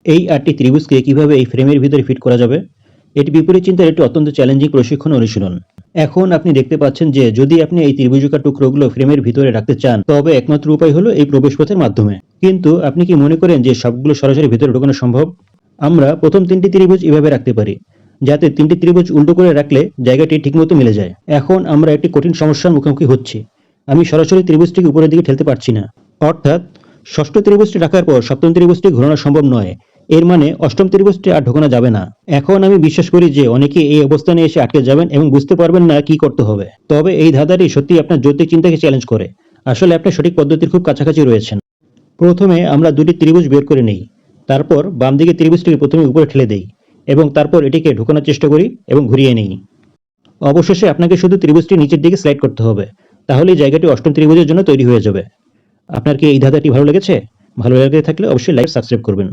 এই ৮টি ত্রিভুজকে কিভাবে এই ফ্রেমের ভিতরে ফিট করা যাবে, এটি বিপরীত চিন্তার একটি অত্যন্ত চ্যালেঞ্জিং প্রশিক্ষণ অনুশীলন। এখন আপনি দেখতে পাচ্ছেন যে যদি আপনি এই ত্রিভুজাকার টুকরোগুলো ফ্রেমের ভিতরে রাখতে চান, তবে একমাত্র উপায় হলো এই প্রবেশপথের মাধ্যমে। কিন্তু আপনি কি মনে করেন যে সবগুলো সরাসরি ভিতরে ঢোকানো সম্ভব? আমরা প্রথম ৩টি ত্রিভুজ এভাবে রাখতে পারি, যাতে ৩টি ত্রিভুজ উল্টো করে রাখলে জায়গাটি ঠিকমতো মিলে যায়। এখন আমরা একটি কঠিন সমস্যার মুখোমুখি হচ্ছি। আমি সরাসরি ত্রিভুজটিকে উপরের দিকে ঠেলতে পারছি না। অর্থাৎ ষষ্ঠ ত্রিভুজটি রাখার পর সপ্তম ত্রিভুজটি ঘোরানো সম্ভব নয়। এর মানে অষ্টম ত্রিভুজটি আর ঢোকানো যাবে না। এখন আমি বিশ্বাস করি যে অনেকে এই অবস্থানে এসে আটকে যাবেন এবং বুঝতে পারবেন না কি করতে হবে। তবে এই ধাঁধাটি সত্যি আপনার যৌক্তিক চিন্তাকে চ্যালেঞ্জ করে। আসলে আপনি সঠিক পদ্ধতির খুব কাছাকাছি রয়েছেন। প্রথমে আমরা দুটি ত্রিভুজ বের করে নেই। তারপর বাম দিকে ত্রিভুজটিকে প্রথমে উপরে ঠেলে দেই এবং তারপর এটিকে ঢোকানোর চেষ্টা করি এবং ঘুরিয়ে নেই। অবশেষে আপনাকে শুধু ত্রিভুজটি নিচের দিকে স্লাইড করতে হবে। তাহলেই জায়গাটি অষ্টম ত্রিভুজের জন্য তৈরি হয়ে যাবে। আপনার কি এই ধাঁধাটি ভালো লেগেছে? ভালো লেগে থাকলে অবশ্যই লাইক সাবস্ক্রাইব করবেন।